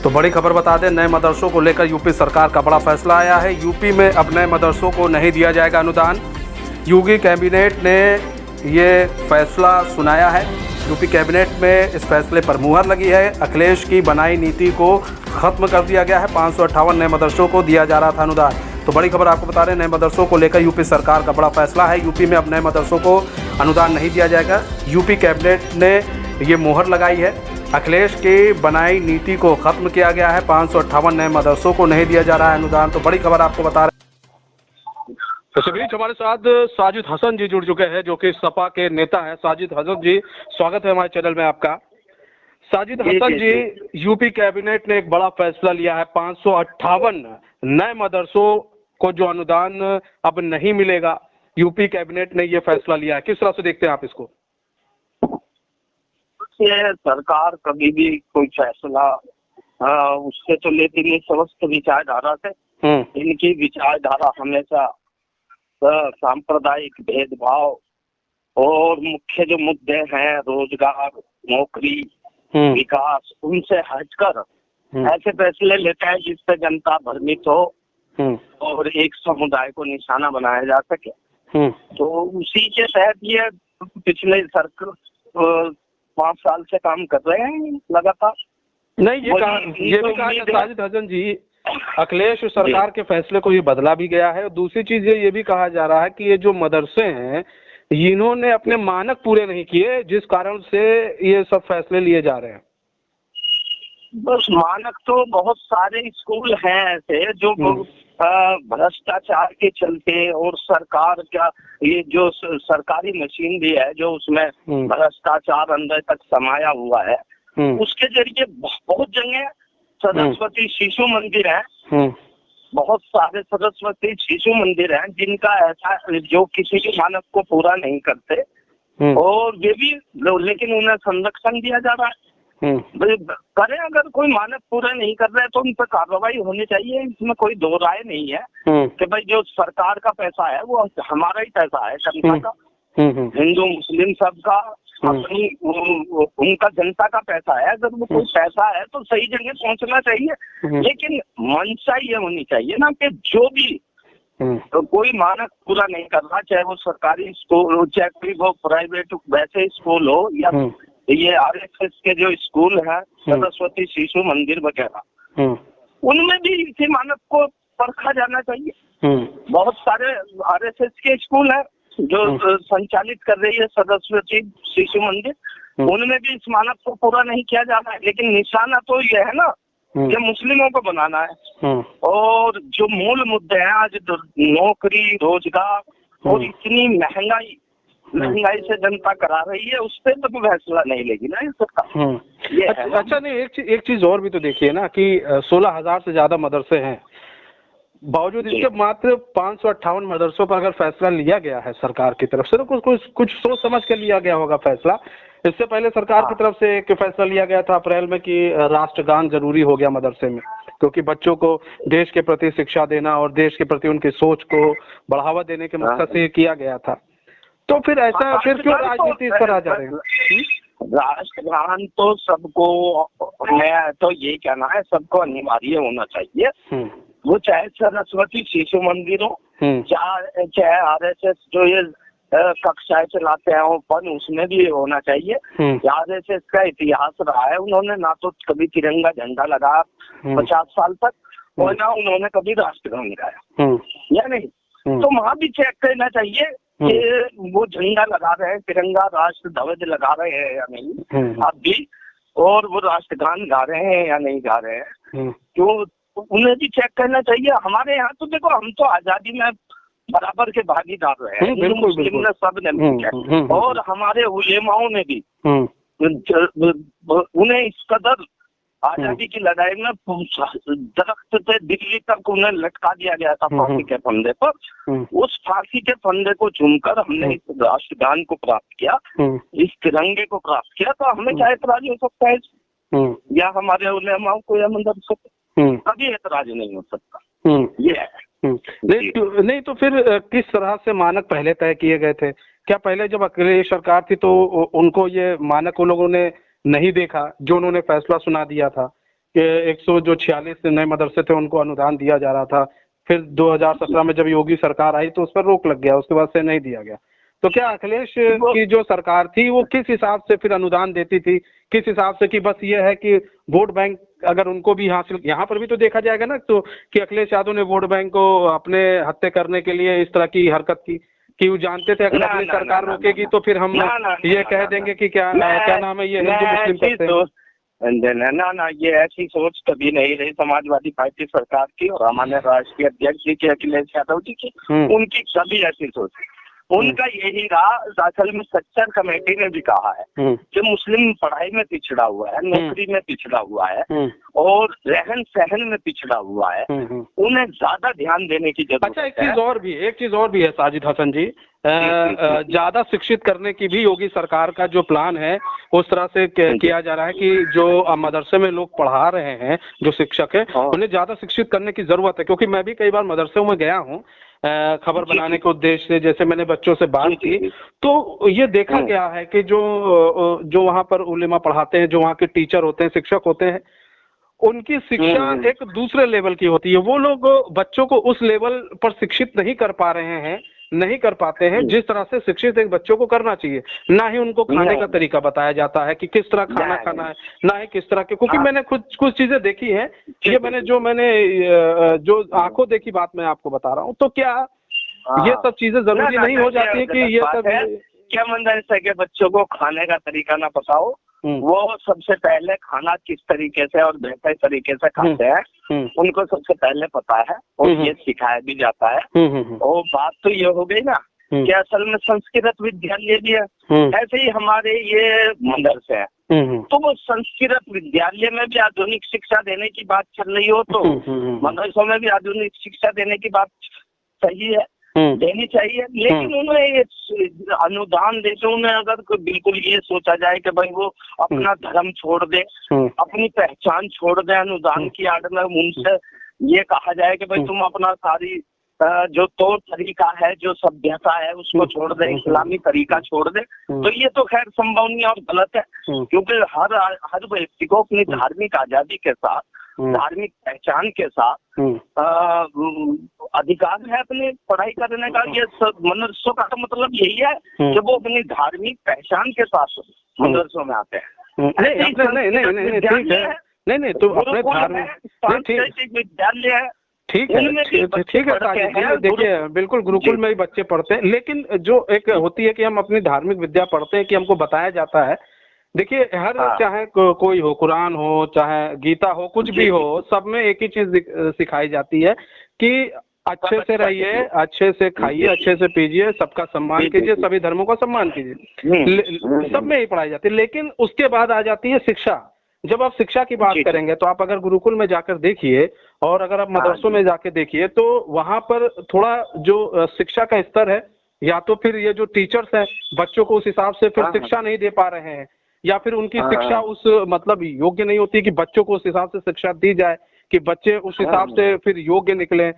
तो बड़ी खबर बता दें, नए मदरसों को लेकर यूपी सरकार का बड़ा फैसला आया है। यूपी में अब नए मदरसों को नहीं दिया जाएगा अनुदान। यूपी कैबिनेट ने ये फैसला सुनाया है। यूपी कैबिनेट में इस फैसले पर मुहर लगी है। अखिलेश की बनाई नीति को खत्म कर दिया गया है। 558 नए मदरसों को दिया जा रहा था अनुदान। तो बड़ी खबर आपको बता रहे हैं, नए मदरसों को लेकर यूपी सरकार का बड़ा फैसला है। यूपी में अब नए मदरसों को अनुदान नहीं दिया जाएगा। यूपी कैबिनेट ने ये मुहर लगाई है। अखिलेश की बनाई नीति को खत्म किया गया है। 558 नए मदरसों को नहीं दिया जा रहा है अनुदान। तो बड़ी खबर आपको बता रहे हैं। तो इस बीच हमारे साथ साजिद हसन जी जुड़ चुके हैं, जो कि सपा के नेता हैं। साजिद हसन जी, स्वागत है हमारे चैनल में आपका। साजिद हसन जी, यूपी कैबिनेट ने एक बड़ा फैसला लिया है। 558 नए मदरसों को जो अनुदान अब नहीं मिलेगा, यूपी कैबिनेट ने ये फैसला लिया है। किस तरह से देखते हैं आप इसको? ये सरकार कभी भी कोई फैसला उससे तो लेती नहीं, समस्त विचारधारा से। इनकी विचारधारा हमेशा सांप्रदायिक भेदभाव और मुख्य जो मुद्दे हैं, रोजगार, नौकरी, विकास, उनसे हटकर ऐसे फैसले लेता है जिससे जनता भ्रमित हो और एक समुदाय को निशाना बनाया जा सके। तो उसी के तहत ये पिछले सरकार 5 साल से काम कर रहे हैं लगातार। नहीं, ये भी कहा साजिद हसन जी, अखिलेश सरकार के फैसले को ये बदला भी गया है। और दूसरी चीज ये भी कहा जा रहा है कि ये जो मदरसे हैं, इन्होंने अपने मानक पूरे नहीं किए, जिस कारण से ये सब फैसले लिए जा रहे हैं। बस मानक तो बहुत सारे स्कूल हैं ऐसे जो भ्रष्टाचार के चलते और सरकार का ये जो सरकारी मशीन भी है जो उसमें भ्रष्टाचार अंदर तक समाया हुआ है, उसके जरिए बहुत जगह सरस्वती शिशु मंदिर है, बहुत सारे सरस्वती शिशु मंदिर हैं जिनका ऐसा जो किसी भी मानक को पूरा नहीं करते और ये भी, लेकिन उन्हें संरक्षण दिया जा रहा है। करें, अगर कोई मानक पूरा नहीं कर रहा है तो उन पर कार्रवाई होनी चाहिए। इसमें कोई दो राय नहीं है कि भाई जो सरकार का पैसा है वो हमारा ही पैसा है, जनता का, हिंदू मुस्लिम सबका, अपनी उनका जनता का पैसा है। अगर वो कोई पैसा है तो सही जगह पहुंचना चाहिए, लेकिन मंशा ये होनी चाहिए ना कि जो भी तो कोई मानक पूरा नहीं कर रहा, चाहे वो सरकारी स्कूल हो, चाहे कोई वो प्राइवेट वैसे स्कूल हो, या ये आरएसएस के जो स्कूल है, सरस्वती शिशु मंदिर वगैरह, उनमें भी इसी मानक को परखा जाना चाहिए। बहुत सारे आरएसएस के स्कूल हैं जो संचालित कर रही है सरस्वती शिशु मंदिर, उनमें भी इस मानक को पूरा नहीं किया जा रहा है। लेकिन निशाना तो ये है ना कि मुस्लिमों को बनाना है। और जो मूल मुद्दे हैं आज, नौकरी, रोजगार और इतनी महंगाई से जनता करा रही है, उस पर तो फैसला नहीं लेगी ना ये सरकार। अच्छा, नहीं, एक चीज और भी तो देखिए ना कि 16,000 से ज्यादा मदरसे हैं, बावजूद इसके मात्र 558 मदरसों पर अगर फैसला लिया गया है सरकार की तरफ से, तो कुछ सोच समझ के लिया गया होगा फैसला। इससे पहले सरकार की तरफ से एक फैसला लिया गया था अप्रैल में कि राष्ट्रगान जरूरी हो गया मदरसे में, क्योंकि बच्चों को देश के प्रति शिक्षा देना और देश के प्रति उनकी सोच को बढ़ावा देने के मकसद से किया गया था। तो फिर ऐसा फिर क्यों राजनीति इस पर आ जा रही है? राष्ट्रगान तो सबको, मैं तो ये कहना है, सबको अनिवार्य होना चाहिए। वो चाहे सरस्वती शिशु मंदिर हो, चाहे आरएसएस जो ये कक्षाएं चलाते हैं ओपन, उसमें भी होना चाहिए। आरएसएस का इतिहास रहा है, उन्होंने ना तो कभी तिरंगा झंडा लगाया 50 साल तक, और ना उन्होंने कभी राष्ट्रगान गाया, या नहीं। तो वहाँ भी चेक करना चाहिए कि वो झंडा लगा रहे हैं, तिरंगा राष्ट्र ध्वज लगा रहे हैं या नहीं अब भी, और वो राष्ट्रगान गा रहे हैं या नहीं गा रहे हैं, तो उन्हें भी चेक करना चाहिए। हमारे यहाँ तो देखो, हम तो आजादी में बराबर के भागीदार रहे हैं, मुस्लिम ने, सब ने, और हमारे उलेमाओं ने भी उन्हें इस कदर आजादी की लड़ाई में दरख्त से दिल्ली तक उन्हें लटका दिया गया था फांसी के फंदे पर। उस फांसी के फंदे को चूमकर हमने इस राष्ट्रगान को प्राप्त किया, इस तिरंगे को प्राप्त किया। तो हमें क्या एतराज हो सकता है, या हमारे उलेमाओं को या मदरसों को कभी एतराज नहीं हो सकता। ये है। नहीं तो फिर किस तरह से मानक पहले तय किए गए थे? क्या पहले जब अखिलेश सरकार थी तो उनको ये मानक उन लोगों ने नहीं देखा जो उन्होंने फैसला सुना दिया था? 146 नए मदरसे थे उनको अनुदान दिया जा रहा था। फिर 2017 में जब योगी सरकार आई तो उस पर रोक लग गया, उसके बाद से नहीं दिया गया। तो क्या अखिलेश की जो सरकार थी वो किस हिसाब से फिर अनुदान देती थी, किस हिसाब से कि बस ये है कि वोट बैंक अगर उनको भी हासिल, यहाँ पर भी तो देखा जाएगा ना तो कि अखिलेश यादव ने वोट बैंक को अपने हत्या करने के लिए इस तरह की हरकत की कि वो जानते थे अगर अपनी सरकार रोकेगी तो फिर हम ये कह देंगे कि क्या नाम है ये हिंदू मुस्लिम करते हैं। ना ये ऐसी सोच कभी नहीं रही समाजवादी पार्टी सरकार की और हमारे राष्ट्रीय अध्यक्ष जी के अखिलेश यादव जी की, उनकी कभी ऐसी सोच। उनका यही रहा, असल में सच्चर कमेटी ने भी कहा है कि मुस्लिम पढ़ाई में पिछड़ा हुआ है, नौकरी में पिछड़ा हुआ है और रहन सहन में पिछड़ा हुआ है, उन्हें ज्यादा ध्यान देने की जरूरत है। अच्छा, एक चीज और भी है साजिद हसन जी, ज्यादा शिक्षित करने की भी योगी सरकार का जो प्लान है उस तरह से किया जा रहा है कि जो मदरसे में लोग पढ़ा रहे हैं, जो शिक्षक है उन्हें ज्यादा शिक्षित करने की जरूरत है। क्योंकि मैं भी कई बार मदरसों में गया हूँ खबर बनाने के उद्देश्य से, जैसे मैंने बच्चों से बात की तो ये देखा गया है कि जो वहाँ पर उलेमा पढ़ाते हैं, जो वहाँ के टीचर होते हैं, शिक्षक होते हैं, उनकी शिक्षा एक दूसरे लेवल की होती है। वो लोग बच्चों को उस लेवल पर शिक्षित नहीं कर पा रहे हैं, नहीं कर पाते हैं जिस तरह से शिक्षित एक बच्चों को करना चाहिए। ना ही उनको खाने का तरीका बताया जाता है कि किस तरह खाना खाना है, ना ही किस तरह के, क्योंकि मैंने कुछ चीजें देखी हैं, ये मैंने जो आंखों देखी बात मैं आपको बता रहा हूँ। तो क्या ये सब चीजें जरूरी नहीं हो जाती है कि ये सब क्या मदरसे के बच्चों को खाने का तरीका ना पता हो? वो सबसे पहले खाना किस तरीके से और बेहतर तरीके से खाते हैं उनको सबसे पहले पता है और ये सिखाया भी जाता है। और बात तो ये हो गई ना कि असल में संस्कृत विद्यालय भी है, ऐसे ही हमारे ये मदरसे हैं। तो वो संस्कृत विद्यालय में भी आधुनिक शिक्षा देने की बात चल रही हो तो मदरसों में भी आधुनिक शिक्षा देने की बात सही है, देनी चाहिए। लेकिन उन्हें अनुदान देते उन्हें अगर बिल्कुल ये सोचा जाए कि भाई वो अपना धर्म छोड़ दे, अपनी पहचान छोड़ दे, अनुदान की आड़ में उनसे ये कहा जाए कि भाई तुम अपना सारी जो तौर तरीका है, जो सभ्यता है उसको छोड़ दे, इस्लामी तरीका छोड़ दे, तो ये तो खैर संभव नहीं और गलत है। क्योंकि हर व्यक्ति को अपनी धार्मिक आजादी के साथ, धार्मिक पहचान के साथ अधिकार है अपनी पढ़ाई करने का। ये मदरसों का तो मतलब यही है कि वो अपनी धार्मिक पहचान के साथ मदरसों में आते हैं। नहीं तो अपने धार्मिक विद्यालय है, ठीक है साजिद जी, देखिए बिल्कुल गुरुकुल में ही बच्चे पढ़ते हैं, लेकिन जो एक होती है कि हम अपनी धार्मिक विद्या पढ़ते हैं कि हमको बताया जाता है। देखिए हर चाहे कोई हो, कुरान हो चाहे गीता हो, कुछ भी हो, सब में एक ही चीज सिखाई जाती है कि अच्छे से रहिए, अच्छे से खाइए, अच्छे से पीजिए, सबका सम्मान कीजिए, सभी धर्मों का सम्मान कीजिए, सब में ही पढ़ाई जाती है। लेकिन उसके बाद आ जाती है शिक्षा। जब आप शिक्षा की बात करेंगे तो आप अगर गुरुकुल में जाकर देखिए और अगर आप मदरसों में जाकर देखिए तो वहां पर थोड़ा जो शिक्षा का स्तर है, या तो फिर ये जो टीचर्स हैं बच्चों को उस हिसाब से फिर शिक्षा नहीं दे पा रहे हैं, या फिर उनकी शिक्षा उस मतलब योग्य नहीं होती कि बच्चों को उस हिसाब से शिक्षा दी जाए कि बच्चे उस हिसाब से फिर योग्य निकले,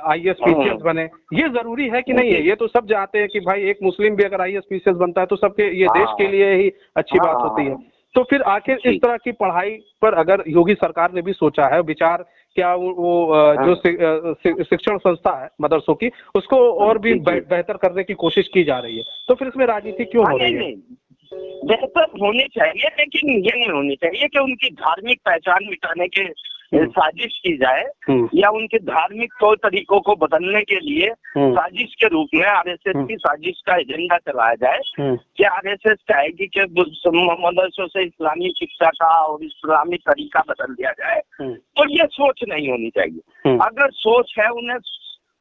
IAS PCS बने। ये जरूरी है कि नहीं है? ये तो सब जानते हैं कि भाई एक मुस्लिम भी अगर IAS PCS बनता है तो सबके ये देश के लिए ही अच्छी बात होती है। तो फिर आखिर इस तरह की पढ़ाई पर अगर योगी सरकार ने भी सोचा है विचार, क्या वो जो शिक्षण संस्था है मदरसों की उसको और भी बेहतर करने की कोशिश की जा रही है, तो फिर इसमें राजनीति क्यों हो रही है? बेहतर होनी चाहिए, लेकिन ये नहीं होनी चाहिए कि उनकी धार्मिक पहचान मिटाने के साजिश की जाए या उनके धार्मिक तौर तरीकों को बदलने के लिए साजिश के रूप में RSS की साजिश का एजेंडा चलाया जाए। क्या RSS चाहेगी कि मदरसों से इस्लामी शिक्षा का और इस्लामी तरीका बदल दिया जाए? तो ये सोच नहीं होनी चाहिए। अगर सोच है उन्हें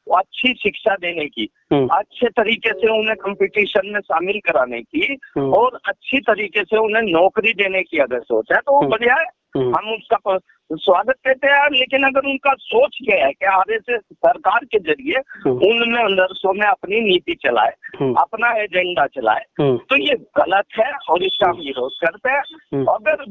अच्छी शिक्षा देने की, अच्छे तरीके से उन्हें कंपटीशन में शामिल कराने की और अच्छी तरीके से उन्हें नौकरी देने की अगर सोच है तो वो बढ़िया है, हम उसका स्वागत करते हैं। लेकिन अगर उनका सोच ये है कि RSS सरकार के जरिए उनमें मदरसों में अपनी नीति चलाए, अपना एजेंडा चलाए, तो ये गलत है और इसका हम विरोध करते हैं। अगर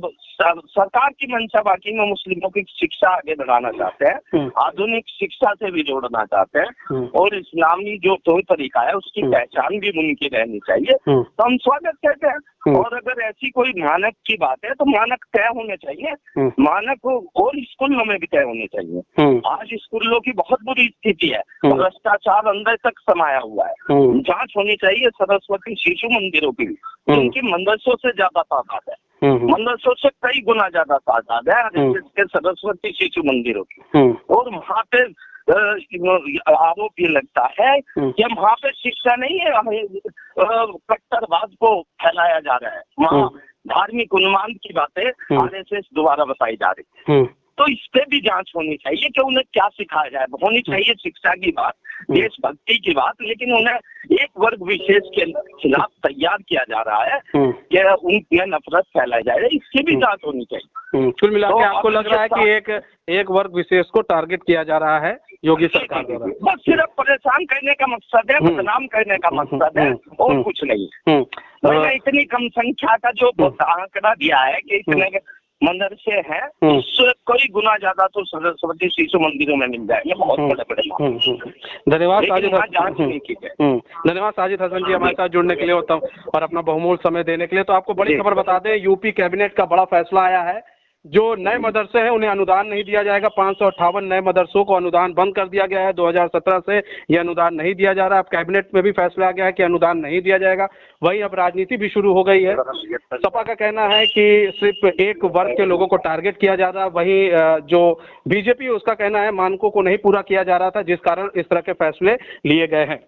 सरकार की मंशा बाकी में मुस्लिमों की शिक्षा आगे बढ़ाना चाहते हैं, आधुनिक शिक्षा से भी जोड़ना चाहते हैं और इस्लामी जो तौर तरीका है उसकी पहचान भी उनकी रहनी चाहिए, तो हम स्वागत करते हैं। और अगर ऐसी कोई मानक की बात है तो मानक तय होने चाहिए। मानक और स्कूलों में भी तय होने चाहिए। आज स्कूलों की बहुत बुरी स्थिति है, भ्रष्टाचार अंदर तक समाया हुआ है। जांच होनी चाहिए सरस्वती शिशु मंदिरों की, उनकी मदरसों से ज्यादा तादाद है, मदरसों से कई गुना ज्यादा तादाद है RSS के सरस्वती शिशु मंदिरों की। और वहाँ पे आरोप ये लगता है कि वहाँ पे शिक्षा नहीं है, कट्टरवाद को फैलाया जा रहा है, वहाँ धार्मिक उन्माद की बातें RSS द्वारा बताई जा रही। तो इस पे भी जांच होनी चाहिए कि उन्हें क्या सिखाया जाए। होनी चाहिए शिक्षा की बात, देशभक्ति की बात, लेकिन उन्हें एक वर्ग विशेष के खिलाफ तैयार किया जा रहा है कि उनमें नफरत फैलाई जाए, इसकी भी जांच होनी चाहिए। कुल मिला के आपको लग रहा है कि एक वर्ग विशेष को टारगेट किया जा रहा है योगी सरकार द्वारा? बस सिर्फ परेशान करने का मकसद है, बदनाम करने का मकसद है, और कुछ नहीं। मैंने इतनी कम संख्या का जो आंकड़ा दिया है कि इतने मदरसे हैं, इससे कई गुना ज्यादा तो सरस्वती शिशु मंदिरों में मिल जाएंगे। बहुत बड़े धन्यवाद साजिद हसन जी हमारे साथ जुड़ने के लिए और अपना बहुमूल्य समय देने के लिए। तो आपको बड़ी खबर बता दें, यूपी कैबिनेट का बड़ा फैसला आया है। जो नए मदरसे हैं उन्हें अनुदान नहीं दिया जाएगा। 558 नए मदरसों को अनुदान बंद कर दिया गया है। 2017 से यह अनुदान नहीं दिया जा रहा। अब कैबिनेट में भी फैसला आ गया है कि अनुदान नहीं दिया जाएगा। वहीं अब राजनीति भी शुरू हो गई है। सपा का कहना है कि सिर्फ एक वर्ग के लोगों को टारगेट किया जा रहा। वहीं जो बीजेपी उसका कहना है मानकों को नहीं पूरा किया जा रहा था, जिस कारण इस तरह के फैसले लिए गए हैं।